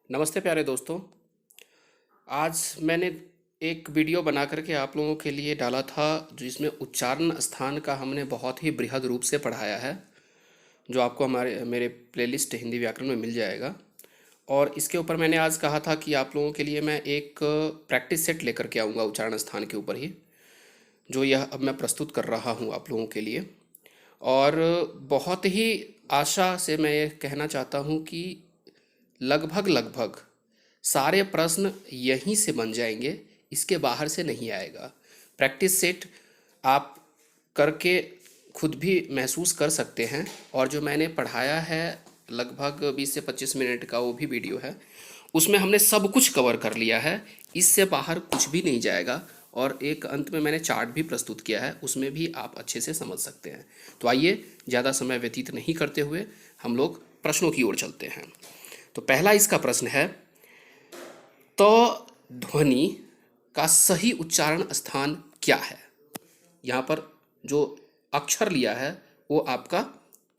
नमस्ते प्यारे दोस्तों। आज मैंने एक वीडियो बना करके आप लोगों के लिए डाला था जिसमें उच्चारण स्थान का हमने बहुत ही बृहद रूप से पढ़ाया है, जो आपको हमारे मेरे प्लेलिस्ट हिंदी व्याकरण में मिल जाएगा। और इसके ऊपर मैंने आज कहा था कि आप लोगों के लिए मैं एक प्रैक्टिस सेट लेकर के आऊँगा उच्चारण स्थान के ऊपर ही, जो यह अब मैं प्रस्तुत कर रहा हूँ आप लोगों के लिए। और बहुत ही आशा से मैं ये कहना चाहता हूँ कि लगभग लगभग सारे प्रश्न यहीं से बन जाएंगे, इसके बाहर से नहीं आएगा। प्रैक्टिस सेट आप करके खुद भी महसूस कर सकते हैं। और जो मैंने पढ़ाया है लगभग 20 से 25 मिनट का वो भी वीडियो है, उसमें हमने सब कुछ कवर कर लिया है, इससे बाहर कुछ भी नहीं जाएगा। और एक अंत में मैंने चार्ट भी प्रस्तुत किया है, उसमें भी आप अच्छे से समझ सकते हैं। तो आइए ज़्यादा समय व्यतीत नहीं करते हुए हम लोग प्रश्नों की ओर चलते हैं। तो पहला इसका प्रश्न है, त ध्वनि का सही उच्चारण स्थान क्या है। यहाँ पर जो अक्षर लिया है वो आपका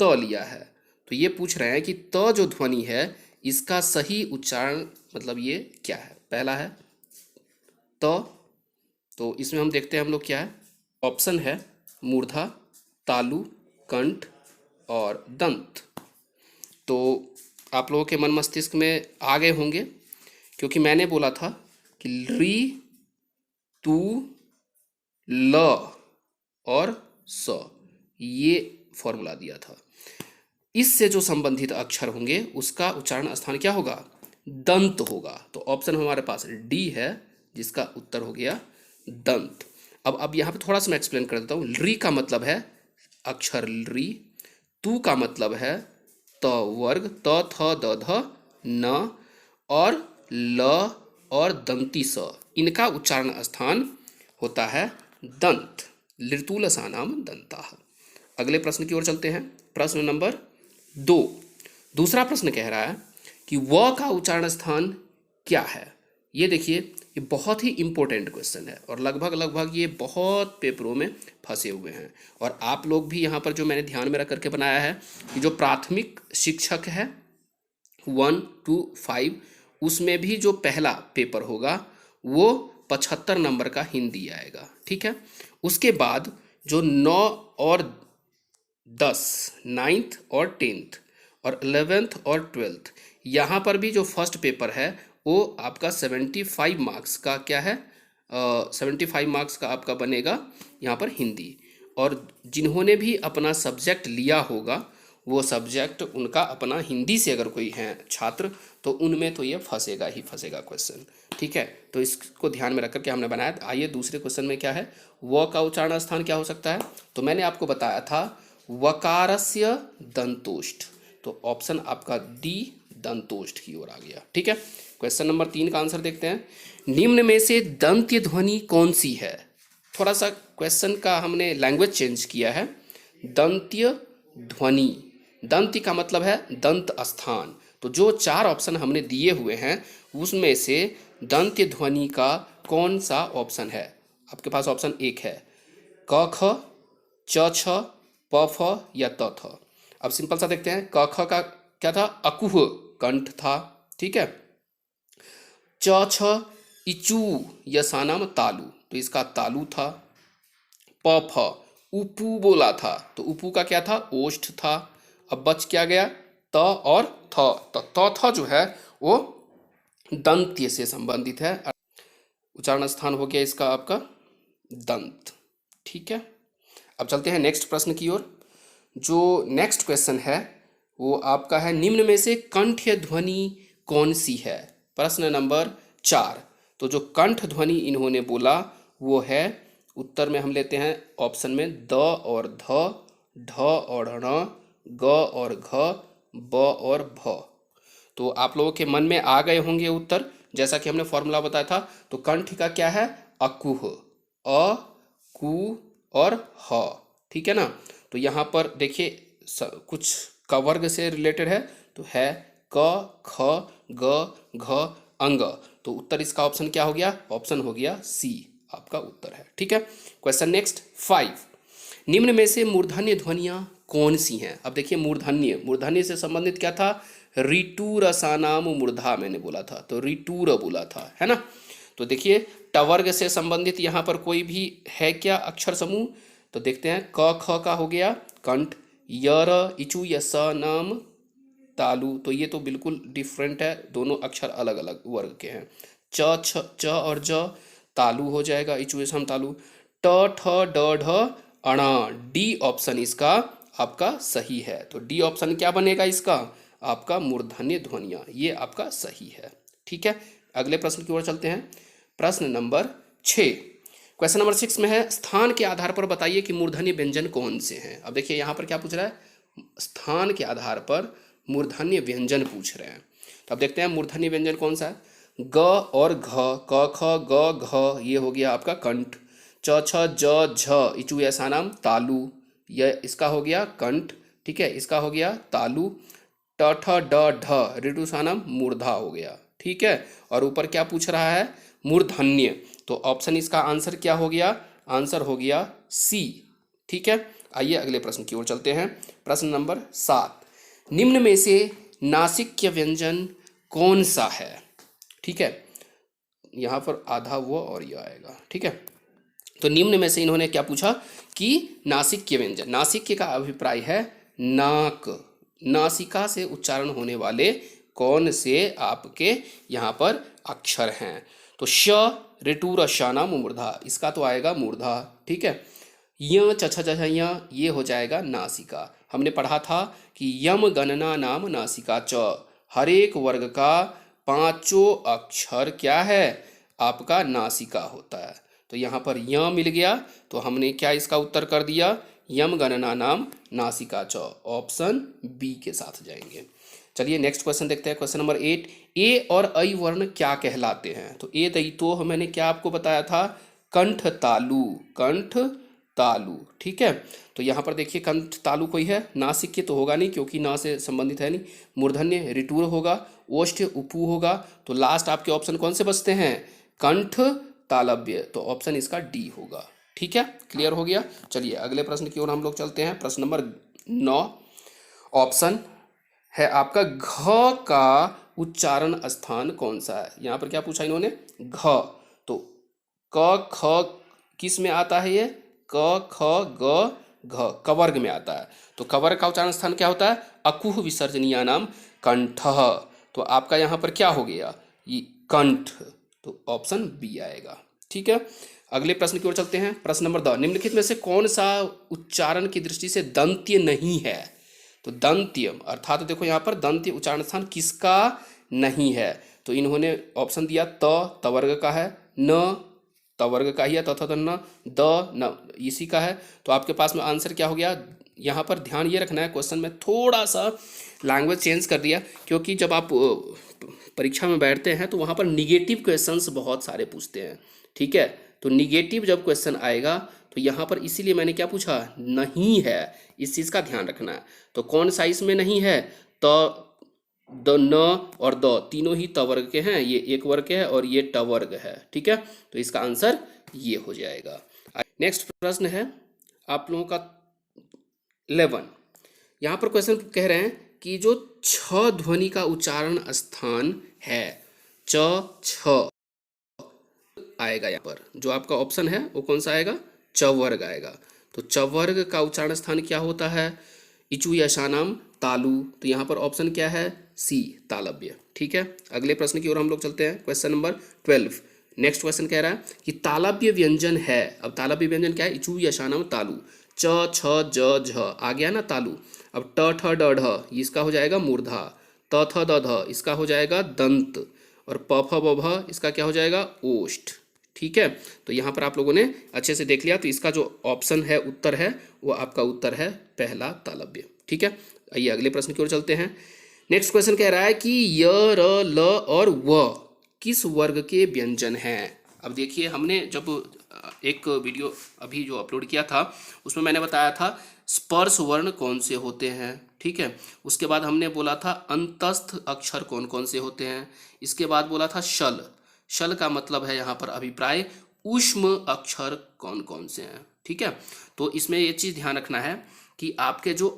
त लिया है। तो ये पूछ रहे हैं कि त जो ध्वनि है इसका सही उच्चारण मतलब ये क्या है। पहला है त, तो इसमें हम देखते हैं हम लोग क्या है। ऑप्शन है मूर्धा, तालु, कंठ और दंत। तो आप लोगों के मन मस्तिष्क में आ गए होंगे, क्योंकि मैंने बोला था कि री, तू, ल और स, ये फॉर्मूला दिया था। इससे जो संबंधित अक्षर होंगे उसका उच्चारण स्थान क्या होगा, दंत होगा। तो ऑप्शन हमारे पास डी है, जिसका उत्तर हो गया दंत। अब यहाँ पे थोड़ा सा मैं एक्सप्लेन कर देता हूँ। री का मतलब है अक्षर री, तू का मतलब है त वर्ग त थ द ध न, और ल और दंती स, इनका उच्चारण स्थान होता है दंत। लिर्तूलसानाम दंताः। अगले प्रश्न की ओर चलते हैं। प्रश्न नंबर 2। दूसरा प्रश्न कह रहा है कि व का उच्चारण स्थान क्या है। ये देखिए, ये बहुत ही इंपॉर्टेंट क्वेश्चन है और लगभग लगभग ये बहुत पेपरों में फंसे हुए हैं। और आप लोग भी यहाँ पर जो मैंने ध्यान में रख करके बनाया है कि जो प्राथमिक शिक्षक है 1 to 5, उसमें भी जो पहला पेपर होगा वो 75 नंबर का हिंदी आएगा, ठीक है। उसके बाद जो 9 और 10, 9th और 10th और 11th और 12th, यहाँ पर भी जो फर्स्ट पेपर है वो आपका 75 मार्क्स का क्या है, 75 मार्क्स का आपका बनेगा यहाँ पर हिंदी। और जिन्होंने भी अपना सब्जेक्ट लिया होगा वो सब्जेक्ट उनका अपना हिंदी से अगर कोई है छात्र, तो उनमें तो ये फंसेगा ही फंसेगा क्वेश्चन, ठीक है। तो इसको ध्यान में रख करके हमने बनाया। आइए दूसरे क्वेश्चन में क्या है, व का उच्चारण स्थान क्या हो सकता है। तो मैंने आपको बताया था वकारस्य दंतोष्ठ, तो ऑप्शन आपका डी दंतोष्ठ की ओर आ गया, ठीक है। क्वेश्चन नंबर 3 का आंसर देखते हैं। निम्न में से दंत्य ध्वनि कौन सी है। थोड़ा सा क्वेश्चन का हमने लैंग्वेज चेंज किया है। दंत्य ध्वनि, दंत्य का मतलब है दंत स्थान। तो जो 4 ऑप्शन हमने दिए हुए हैं उसमें से दंत्य ध्वनि का कौन सा ऑप्शन है। आपके पास ऑप्शन 1 है क ख, च छ, प फ या त थ। अब सिंपल सा देखते हैं। क ख का क्या था, अकुह कंठ था, ठीक है। च छ इचू यसानाम तालु, तो इसका तालु था। प फ उपू बोला था, तो उपू का क्या था, ओष्ठ था। अब बच क्या गया, त और थ। तो त थ जो है वो दंत्य से संबंधित है, उच्चारण स्थान हो गया इसका आपका दंत, ठीक है। अब चलते हैं नेक्स्ट प्रश्न की ओर। जो नेक्स्ट क्वेश्चन है वो आपका है, निम्न में से कंठ्य ध्वनि कौन सी है। प्रश्न नंबर 4। तो जो कंठ ध्वनि इन्होंने बोला वो है, उत्तर में हम लेते हैं ऑप्शन में द और ध, ढ और ण, ग और घ, ब और भ। तो आप लोगों के मन में आ गए होंगे उत्तर, जैसा कि हमने फॉर्मूला बताया था। तो कंठ का क्या है, अकुह, अ, कु और ह, ठीक है ना। तो यहाँ पर देखिए कुछ का वर्ग से रिलेटेड है, तो है क, ख, ग, घ, अंग। तो उत्तर इसका ऑप्शन क्या हो गया, ऑप्शन हो गया सी आपका उत्तर है, ठीक है। Question next 5। निम्न में से मूर्धन्य ध्वनियाँ कौन सी हैं। अब देखिए मूर्धन्य, मूर्धन्य से संबंधित क्या था, रिटू रसानाम मूर्धा मैंने बोला था, तो रिटूर बोला था, है ना। तो देखिए टवर्ग से संबंधित यहाँ पर कोई भी है क्या अक्षर समूह, तो देखते हैं। क ख का हो गया कंठ, यर इचू यस नाम तालु, तो ये तो बिल्कुल डिफरेंट है, दोनों अक्षर अलग अलग वर्ग के हैं। च छ च और ज तालु हो जाएगा, इचू यस हम तालु। ट ठ ड ढ अणा, डी ऑप्शन इसका आपका सही है। तो डी ऑप्शन क्या बनेगा इसका, आपका मूर्धन्य ध्वनियाँ, ये आपका सही है। ठीक है, अगले प्रश्न की ओर चलते हैं। प्रश्न नंबर 6, क्वेश्चन नंबर 6 में है स्थान के आधार पर बताइए कि मूर्धन्य व्यंजन कौन से हैं। अब देखिए यहाँ पर क्या पूछ रहा है, स्थान के आधार पर मूर्धन्य व्यंजन पूछ रहे हैं। तो अब देखते हैं मूर्धन्य व्यंजन कौन सा है। ग और घ, क ख ग घ, ये हो गया आपका कंठ। च छ ज झ इचू ऐसा नाम तालु, यह इसका हो गया कंठ। ठीक है, इसका हो गया तालु। ट ठ ड ढ ऋतु सानम मूर्धा हो गया। ठीक है, और ऊपर क्या पूछ रहा है, मूर्धन्य, तो ऑप्शन इसका आंसर क्या हो गया, आंसर हो गया सी। ठीक है, आइए अगले प्रश्न की ओर चलते हैं। प्रश्न नंबर 7, निम्न में से नासिक्य व्यंजन कौन सा है। ठीक है, यहाँ पर आधा वो और यह आएगा। ठीक है, तो निम्न में से इन्होंने क्या पूछा कि नासिक्य व्यंजन, नासिक्य का अभिप्राय है नाक, नासिका से उच्चारण होने वाले कौन से आपके यहाँ पर अक्षर हैं। तो श ऋटूर शानाम मूर्धा, इसका तो आएगा मूर्धा। ठीक है, य छ छ छ य, ये हो जाएगा नासिका। हमने पढ़ा था कि यम गणना नाम नासिका च, हर एक वर्ग का पांचों अक्षर क्या है, आपका नासिका होता है। तो यहाँ पर य मिल गया, तो हमने क्या इसका उत्तर कर दिया, यम गणना नाम नासिका च, ऑप्शन बी के साथ जाएंगे। चलिए नेक्स्ट क्वेश्चन देखते हैं। क्वेश्चन नंबर 8, ए और ऐ वर्ण क्या कहलाते हैं। तो ए दई तो मैंने क्या आपको बताया था, कंठ तालु, कंठ तालु। ठीक है, तो यहाँ पर देखिए कंठ तालु कोई है, नासिक्य तो होगा नहीं क्योंकि ना से संबंधित है नहीं, मूर्धन्य ऋटूर होगा, ओष्ठ उपू होगा, तो लास्ट आपके ऑप्शन कौन से बचते हैं, कंठ तालव्य, तो ऑप्शन इसका डी होगा। ठीक है, क्लियर हो गया। चलिए अगले प्रश्न की ओर हम लोग चलते हैं। प्रश्न नंबर 9, ऑप्शन है आपका घ का उच्चारण स्थान कौन सा है। यहाँ पर क्या पूछा इन्होंने, घ, तो क ख किस में आता है, ये क ख ग घ कवर्ग में आता है। तो कवर्ग का उच्चारण स्थान क्या होता है, अकुह विसर्जनीय नाम कंठ, तो आपका यहाँ पर क्या हो गया, ये कंठ, तो ऑप्शन बी आएगा। ठीक है, अगले प्रश्न की ओर चलते हैं। प्रश्न नंबर 10, निम्नलिखित में से कौन सा उच्चारण की दृष्टि से दंत्य नहीं है। तो दंत्य अर्थात देखो यहाँ पर दंत्य उच्चारण स्थान किसका नहीं है, तो इन्होंने ऑप्शन दिया तवर्ग का है, न तवर्ग का ही है, तथा न द न इसी का है। तो आपके पास में आंसर क्या हो गया, यहाँ पर ध्यान ये रखना है, क्वेश्चन में थोड़ा सा लैंग्वेज चेंज कर दिया क्योंकि जब आप परीक्षा में बैठते हैं तो वहाँ पर निगेटिव क्वेश्चंस बहुत सारे पूछते हैं। ठीक है, तो निगेटिव जब क्वेश्चन आएगा तो यहाँ पर इसीलिए मैंने क्या पूछा, नहीं है, इस चीज़ का ध्यान रखना है। तो कौन सा इसमें नहीं है, तो द न और द तीनों ही तवर्ग के हैं, ये एक वर्ग के है और ये टवर्ग है। ठीक है, तो इसका आंसर ये हो जाएगा। नेक्स्ट प्रश्न है आप लोगों का 11, यहाँ पर क्वेश्चन कह रहे हैं कि जो छ ध्वनि का उच्चारण स्थान है, च छ आएगा, यहाँ पर जो आपका ऑप्शन है वो कौन सा आएगा, चवर्ग आएगा। तो चवर्ग का उच्चारण स्थान क्या होता है, इचू यशानाम तालु, तो यहाँ पर ऑप्शन क्या है, सी तालव्य। ठीक है, अगले प्रश्न की ओर हम लोग चलते हैं। क्वेश्चन नंबर 12, नेक्स्ट क्वेश्चन कह रहा है कि तालव्य व्यंजन है। अब तालव्य व्यंजन क्या है, इचू यशानाम तालु, च छ ज झ आ गया ना तालु। अब ट ठ ड ढ इसका हो जाएगा मूर्धा, त थ द ध इसका हो जाएगा दंत, और प फ ब भ इसका क्या हो जाएगा, ओष्ठ। ठीक है, तो यहाँ पर आप लोगों ने अच्छे से देख लिया, तो इसका जो ऑप्शन है उत्तर है वो आपका उत्तर है पहला तालव्य। ठीक है, आइए अगले प्रश्न की ओर चलते हैं। नेक्स्ट क्वेश्चन कह रहा है कि य र ल और व किस वर्ग के व्यंजन हैं। अब देखिए हमने जब एक वीडियो अभी जो अपलोड किया था उसमें मैंने बताया था स्पर्श वर्ण कौन से होते हैं। ठीक है, उसके बाद हमने बोला था अंतस्थ अक्षर कौन कौन से होते हैं, इसके बाद बोला था शल, शल का मतलब है यहाँ पर अभिप्राय, ऊष्म अक्षर कौन कौन से हैं। ठीक है, तो इसमें ये चीज़ ध्यान रखना है कि आपके जो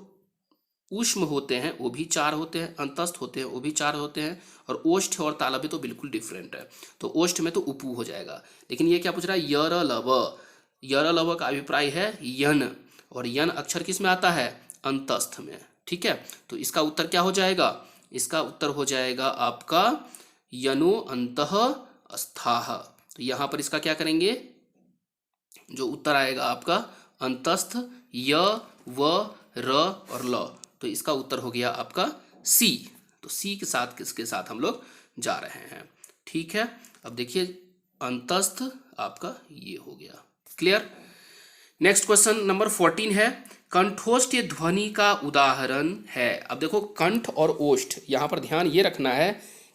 ऊष्म होते हैं वो भी चार होते हैं, अंतस्थ होते हैं वो भी चार होते हैं, और ओष्ठ और तालव्य तो बिल्कुल डिफरेंट है। तो ओष्ठ में तो उपू हो जाएगा, लेकिन ये क्या पूछ रहा है, यर लव। यर लव का अभिप्राय है यन, और यन अक्षर किस में आता है, अंतस्थ में। ठीक है, तो इसका उत्तर क्या हो जाएगा, इसका उत्तर हो जाएगा आपका यनो अंतः स्थाह। तो यहाँ पर इसका क्या करेंगे, जो उत्तर आएगा आपका अंतस्थ य व र और ल, तो इसका उत्तर हो गया आपका सी। तो सी के साथ किसके साथ हम लोग जा रहे हैं। ठीक है, अब देखिए अंतस्थ आपका ये हो गया। क्लियर। नेक्स्ट क्वेश्चन नंबर 14 है, कंठोष्ठ ध्वनि का उदाहरण है। अब देखो कंठ और ओष्ठ, यहाँ पर ध्यान ये रखना है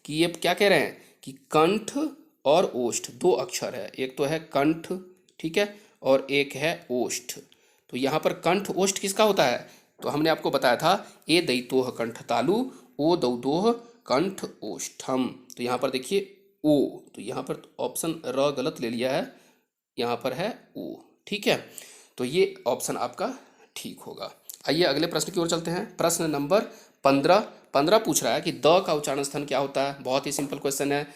कि ये क्या कह रहे हैं कि कंठ और ओष्ठ दो अक्षर है, एक तो है कंठ, ठीक है, और एक है ओष्ठ। तो यहाँ पर कंठ ओष्ठ किसका होता है, तो हमने आपको बताया था ए दैतोह कंठ तालु ओ दौदोह कंठ ओष्ठम। तो यहाँ पर देखिए ओ, तो यहाँ पर ऑप्शन र गलत ले लिया है, यहाँ पर है ओ। ठीक है, तो ये ऑप्शन आपका ठीक होगा। आइए अगले प्रश्न की ओर चलते हैं। प्रश्न नंबर 15 पूछ रहा है कि द का उच्चारण स्थान क्या होता है। बहुत ही सिंपल क्वेश्चन है।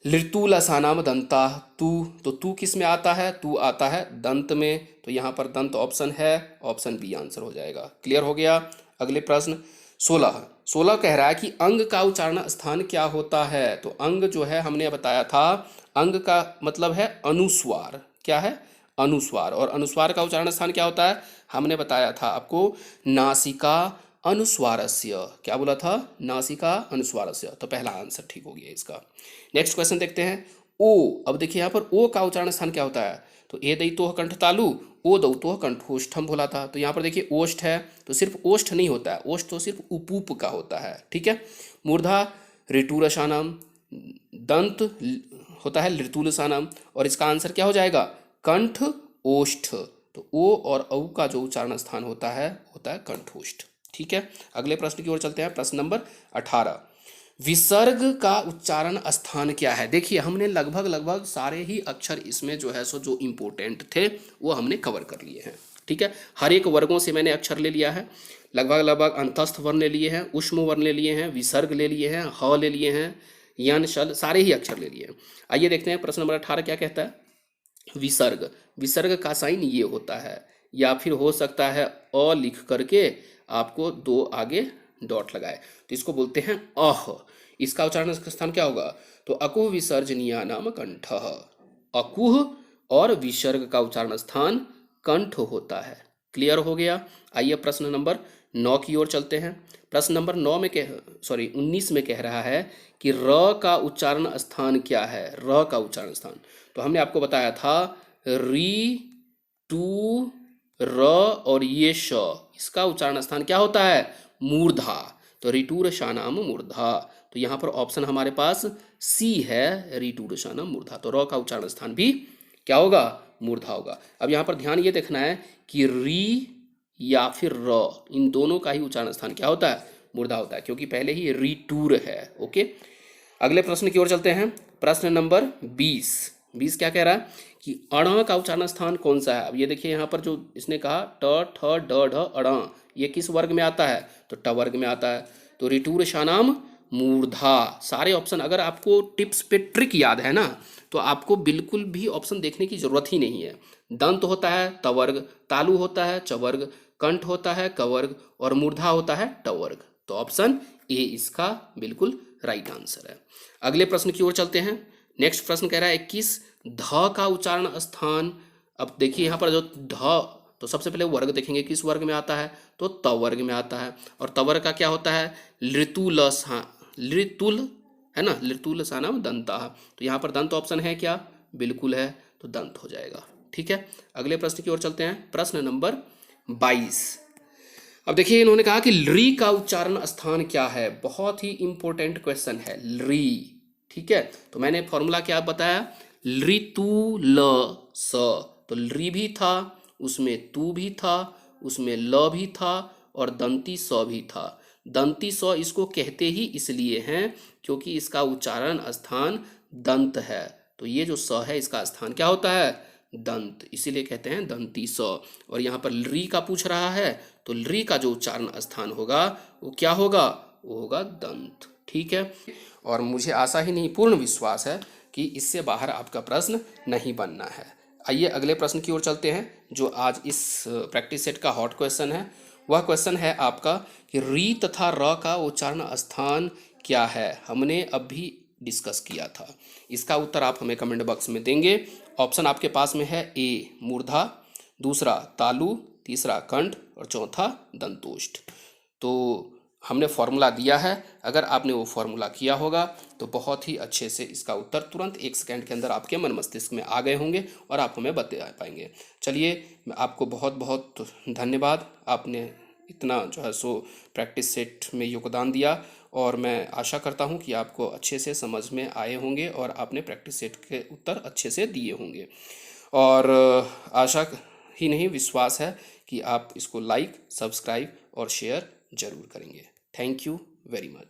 लृतुलसानाम दंता, तू, तो तू किस में आता है, तू आता है दंत में, तो यहाँ पर दंत ऑप्शन है, ऑप्शन बी आंसर हो जाएगा। क्लियर हो गया। अगले प्रश्न 16 कह रहा है कि अंग का उच्चारण स्थान क्या होता है। तो अंग जो है हमने बताया था, अंग का मतलब है अनुस्वार। क्या है, अनुस्वार। और अनुस्वार का उच्चारण स्थान क्या होता है, हमने बताया था आपको नासिका अनुस्वारस्य। क्या बोला था, नासिका अनुस्वारस्य। तो पहला आंसर ठीक हो गया इसका। नेक्स्ट क्वेश्चन देखते हैं। ओ, अब देखिए यहाँ पर ओ का उच्चारण स्थान क्या होता है, तो ए दैतोह कंठ तालु ओ दौतोह कंठोष्ठम बोला था। तो यहाँ पर देखिए ओष्ठ है, तो सिर्फ ओष्ठ नहीं होता है, ओष्ठ तो सिर्फ उपूप का होता है। ठीक है, मूर्धा ऋतुरसानाम, दंत होता है लृतुलसानाम, और इसका आंसर क्या हो जाएगा, कंठ ओष्ठ। तो ओ और औ का जो उच्चारण स्थान होता है कंठोष्ठ। ठीक है, अगले प्रश्न की ओर चलते हैं। प्रश्न नंबर 18, विसर्ग का उच्चारण स्थान क्या है। देखिए हमने लगभग सारे ही अक्षर इसमें जो है सो जो इम्पोर्टेंट थे वो हमने कवर कर लिए हैं। ठीक है, हर एक वर्गों से मैंने अक्षर ले लिया है, लगभग अंतस्थ वर्ण ले लिए हैं, उष्म वर्ण ले लिए हैं, विसर्ग ले लिए हैं, ह ले लिए हैं, यन शल सारे ही अक्षर ले लिए हैं। आइए देखते हैं प्रश्न नंबर 18 क्या कहता है। विसर्ग, विसर्ग का साइन ये होता है, या फिर हो सकता है अ लिख करके आपको दो आगे डॉट लगाए, तो इसको बोलते हैं अह। इसका उच्चारण स्थान क्या होगा, तो अकुह विसर्जनीय नाम कंठ। अकुह और विसर्ग का उच्चारण स्थान कंठ होता है। क्लियर हो गया। आइए प्रश्न नंबर 9 की ओर चलते हैं। प्रश्न नंबर 19 में कह रहा है कि र का उच्चारण स्थान क्या है। र का उच्चारण स्थान, तो हमने आपको बताया था री, टू, र और ये श, इसका उच्चारण स्थान क्या होता है, मूर्धा। तो रिटूर शानाम मूर्धा, तो यहाँ पर ऑप्शन हमारे पास सी है, रिटूर शानाम मूर्धा। तो र का उच्चारण स्थान भी क्या होगा, मूर्धा होगा। अब यहाँ पर ध्यान ये देखना है कि री या फिर र, इन दोनों का ही उच्चारण स्थान क्या होता है, मूर्धा होता है, क्योंकि पहले ही रिटूर है। ओके, अगले प्रश्न की ओर चलते हैं। प्रश्न नंबर 20 क्या कह रहा है कि अण का उच्चारण स्थान कौन सा है। अब ये देखिए यहाँ पर जो इसने कहा ट ठ ड ढ अण, ये किस वर्ग में आता है, तो ट वर्ग में आता है। तो रिटूर शानाम मूर्धा, सारे ऑप्शन, अगर आपको टिप्स पे ट्रिक याद है ना, तो आपको बिल्कुल भी ऑप्शन देखने की जरूरत ही नहीं है। दंत होता है तवर्ग, तालु होता है चवर्ग, कंठ होता है कवर्ग, और मूर्धा होता है टवर्ग। तो ऑप्शन ए इसका बिल्कुल राइट आंसर है। अगले प्रश्न की ओर चलते हैं। नेक्स्ट प्रश्न कह रहा है 21, ध का उच्चारण स्थान। अब देखिए यहाँ पर जो ध, तो सबसे पहले वर्ग देखेंगे, किस वर्ग में आता है, तो त वर्ग में आता है। और तवर्ग का क्या होता है, लृतुल है ना, लृतुल सा नाम दंता। तो यहाँ पर दंत ऑप्शन है क्या, बिल्कुल है, तो दंत हो जाएगा। ठीक है, अगले प्रश्न की ओर चलते हैं। प्रश्न नंबर 22, अब देखिए इन्होंने कहा कि री का उच्चारण स्थान क्या है। बहुत ही इंपॉर्टेंट क्वेश्चन है री। ठीक है, तो मैंने फॉर्मूला क्या बताया, ऋतु ल स, तो री भी था, उसमें तू भी था, उसमें ल भी था, और दंती स भी था। दंती स इसको कहते ही इसलिए हैं क्योंकि इसका उच्चारण स्थान दंत है। तो ये जो स है इसका स्थान क्या होता है, दंत, इसीलिए कहते हैं दंती स। और यहाँ पर री का पूछ रहा है, तो री का जो उच्चारण स्थान होगा वो क्या होगा, वो होगा दंत। ठीक है, और मुझे आशा ही नहीं पूर्ण विश्वास है कि इससे बाहर आपका प्रश्न नहीं बनना है। आइए अगले प्रश्न की ओर चलते हैं, जो आज इस प्रैक्टिस सेट का हॉट क्वेश्चन है। वह क्वेश्चन है आपका कि री तथा र का उच्चारण स्थान क्या है, हमने अभी डिस्कस किया था। इसका उत्तर आप हमें कमेंट बॉक्स में देंगे। ऑप्शन आपके पास में है ए मूर्धा, दूसरा तालु, तीसरा कंठ और चौथा दंतोष्ठ। तो हमने फॉर्मूला दिया है, अगर आपने वो फॉर्मूला किया होगा तो बहुत ही अच्छे से इसका उत्तर तुरंत 1 सेकंड के अंदर आपके मन मस्तिष्क में आ गए होंगे और आप हमें बता पाएंगे। चलिए, मैं आपको बहुत बहुत धन्यवाद, आपने इतना जो है सो प्रैक्टिस सेट में योगदान दिया, और मैं आशा करता हूँ कि आपको अच्छे से समझ में आए होंगे और आपने प्रैक्टिस सेट के उत्तर अच्छे से दिए होंगे। और आशा ही नहीं विश्वास है कि आप इसको लाइक, सब्सक्राइब और शेयर जरूर करेंगे। Thank you very much.